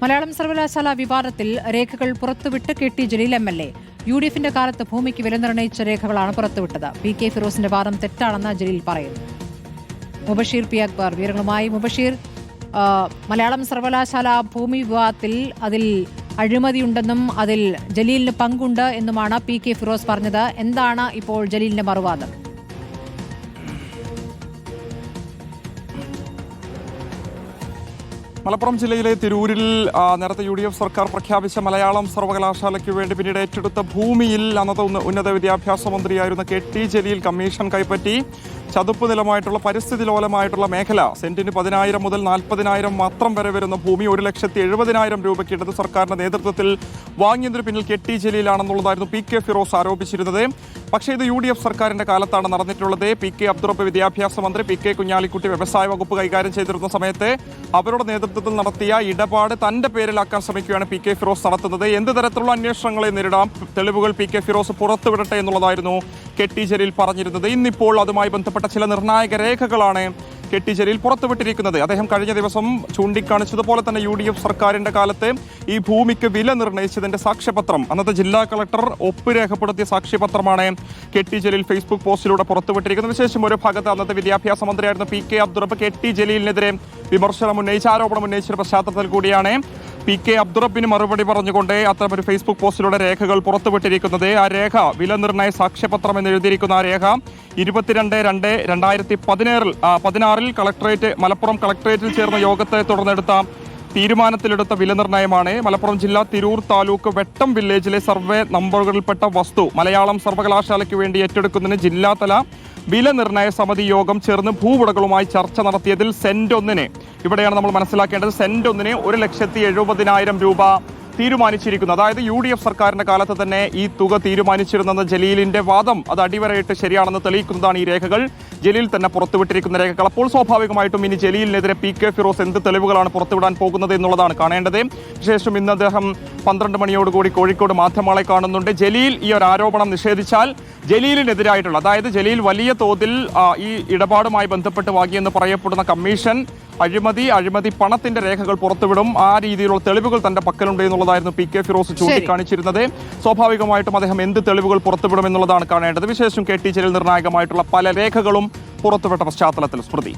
മലയാളം സർവകലാശാല വിവാദത്തിൽ രേഖകൾ പുറത്തുവിട്ട് കെ.ടി. ജലീൽ എം.എൽ.എ. യു.ഡി.എഫിന്റെ കാലത്ത് ഭൂമിക്ക് വില നിർണ്ണയിച്ച രേഖകളാണ് പുറത്തുവിട്ടത്. പി.കെ. ഫിറോസിന്റെ വാദം തെറ്റാണെന്ന് ജലീൽ പറയുന്നു. മുബഷീർ പി. അക്ബർ വിവരങ്ങളുമായി. മുബഷീർ, മലയാളം സർവകലാശാല ഭൂമി വിവാദത്തിൽ അതിൽ അഴിമതിയുണ്ടെന്നും അതിൽ ജലീലിന് പങ്കുണ്ട് എന്നുമാണ് പി.കെ. ഫിറോസ് പറഞ്ഞത്. എന്താണ് ഇപ്പോൾ ജലീലിന്റെ മറുവാദം? മലപ്പുറം ജില്ലയിലെ തിരൂരിൽ നേരത്തെ UDF സർക്കാർ പ്രഖ്യാപിച്ച മലയാളം സർവകലാശാലയ്ക്ക് വേണ്ടി പിന്നീട് ഏറ്റെടുത്ത ഭൂമിയിൽ അന്നത്തെ ഉന്നത വിദ്യാഭ്യാസ മന്ത്രിയായിരുന്ന കെ.ടി. ജലീൽ കമ്മീഷൻ കൈപ്പറ്റി ചതുപ്പ് നിലമായിട്ടുള്ള പരിസ്ഥിതി ലോലമായിട്ടുള്ള മേഖല സെന്റിന് 10,000 മുതൽ 40,000 മാത്രം വരെ വരുന്ന ഭൂമി 1,70,000 രൂപയ്ക്ക് ഇടത് സർക്കാരിന്റെ നേതൃത്വത്തിൽ വാങ്ങിയതിന് പിന്നിൽ കെ.ടി. ജലീലാണെന്നുള്ളതായിരുന്നു പി.കെ. ഫിറോസ് ആരോപിച്ചിരുന്നത്. പക്ഷേ ഇത് UDF സർക്കാരിന്റെ കാലത്താണ് നടന്നിട്ടുള്ളത്. പി.കെ. അബ്ദുറബ്ബ് വിദ്യാഭ്യാസ മന്ത്രി, പി.കെ. കുഞ്ഞാലിക്കുട്ടി വ്യവസായ വകുപ്പ് കൈകാര്യം ചെയ്തിരുന്ന സമയത്ത് അവരുടെ നേതൃത്വത്തിൽ നടത്തിയ ഇടപാട് തന്റെ പേരിലാക്കാൻ ശ്രമിക്കുകയാണ് പി.കെ. ഫിറോസ് നടത്തുന്നത്. എന്ത് തരത്തിലുള്ള അന്വേഷണങ്ങളെ നേരിടാം, തെളിവുകൾ പി.കെ. ഫിറോസ് പുറത്തുവിടട്ടെ എന്നുള്ളതായിരുന്നു കെ.ടി. ജലീൽ പറഞ്ഞിരുന്നത്. ഇന്നിപ്പോൾ അതുമായി ബന്ധപ്പെട്ട ചില നിർണായക രേഖകളാണ് കെ.ടി. ജലീൽ പുറത്തുവിട്ടിരിക്കുന്നത്. അദ്ദേഹം കഴിഞ്ഞ ദിവസം ചൂണ്ടിക്കാണിച്ചതുപോലെ തന്നെ UDF സർക്കാരിന്റെ കാലത്ത് ഈ ഭൂമിക്ക് വില നിർണ്ണയിച്ചതിന്റെ സാക്ഷ്യപത്രം, അന്നത്തെ ജില്ലാ കളക്ടർ ഒപ്പ് രേഖപ്പെടുത്തിയ സാക്ഷ്യപത്രമാണ് കെ.ടി. ജലീൽ ഫേസ്ബുക്ക് പോസ്റ്റിലൂടെ പുറത്തുവിട്ടിരിക്കുന്നത്. വിശേഷം ഒരു ഭാഗത്ത് അന്നത്തെ വിദ്യാഭ്യാസ മന്ത്രിയായിരുന്ന പി.കെ. അബ്ദുറബ്ബ് കെ.ടി. ജലീലിനെതിരെ വിമർശനം ഉന്നയിച്ച ആരോപണം ഉന്നയിച്ച പശ്ചാത്തലത്തിൽ കൂടിയാണ് പി.കെ. അബ്ദുറബ്ബിന് മറുപടി പറഞ്ഞുകൊണ്ട് അത്തരമൊരു ഫേസ്ബുക്ക് പോസ്റ്റിലൂടെ രേഖകൾ പുറത്തുവിട്ടിരിക്കുന്നത്. ആ രേഖ, വില നിർണ്ണയ സാക്ഷ്യപത്രം എന്ന് എഴുതിയിരിക്കുന്ന ആ രേഖ 22/2/2016 കളക്ടറേറ്റ് മലപ്പുറം കളക്ടറേറ്റിൽ ചേർന്ന യോഗത്തെ തുടർന്നെടുത്ത തീരുമാനത്തിലെടുത്ത വില നിർണ്ണയമാണ്. മലപ്പുറം ജില്ല തിരൂർ താലൂക്ക് വെട്ടം വില്ലേജിലെ സർവേ നമ്പറുകളിൽപ്പെട്ട വസ്തു മലയാളം സർവകലാശാലയ്ക്ക് വേണ്ടി ഏറ്റെടുക്കുന്നതിന് ജില്ലാതല വില നിർണ്ണയ സമിതി യോഗം ചേർന്ന് ഭൂവുടകളുമായി ചർച്ച നടത്തിയതിൽ സെന്റ് ഇവിടെയാണ് നമ്മൾ മനസ്സിലാക്കേണ്ടത്, സെന്റ് 1,70,70,000 രൂപ തീരുമാനിച്ചിരിക്കുന്നത്. അതായത് UDF സർക്കാരിന്റെ കാലത്ത് തന്നെ ഈ തുക തീരുമാനിച്ചിരുന്നെന്ന് ജലീലിന്റെ വാദം അത് അടിവരയിട്ട് ശരിയാണെന്ന് തെളിയിക്കുന്നതാണ് ഈ രേഖകൾ, ജലീൽ തന്നെ പുറത്തുവിട്ടിരിക്കുന്ന രേഖകൾ. അപ്പോൾ സ്വാഭാവികമായിട്ടും ഇനി ജലീലിനെതിരെ പി.കെ. ഫിറോസ് എന്ത് തെളിവുകളാണ് പുറത്തുവിടാൻ പോകുന്നത് എന്നുള്ളതാണ് കാണേണ്ടത്. ശേഷം ഇന്ന് അദ്ദേഹം 12 മണിയോടുകൂടി കോഴിക്കോട് മാധ്യമങ്ങളെ കാണുന്നുണ്ട്. ജലീൽ ഈ ഒരു ആരോപണം നിഷേധിച്ചാൽ ജലീലിനെതിരായിട്ടുള്ള, അതായത് ജലീൽ വലിയ തോതിൽ ഈ ഇടപാടുമായി ബന്ധപ്പെട്ട് വാങ്ങിയെന്ന് പറയപ്പെടുന്ന കമ്മീഷൻ അഴിമതി പണത്തിന്റെ രേഖകൾ പുറത്തുവിടും, ആ രീതിയിലുള്ള തെളിവുകൾ തന്റെ പക്കലുണ്ട് എന്നുള്ളതായിരുന്നു പി.കെ. ഫിറോസ് ചൂണ്ടിക്കാണിച്ചിരുന്നത്. സ്വാഭാവികമായിട്ടും അദ്ദേഹം എന്ത് തെളിവുകൾ പുറത്തുവിടും എന്നുള്ളതാണ് കാണേണ്ടത്. വിശേഷം കെ.ടി. ജലീൽ നിർണായകമായിട്ടുള്ള പല രേഖകളും പുറത്തുവിട്ട പശ്ചാത്തലത്തിൽ സ്മൃതി.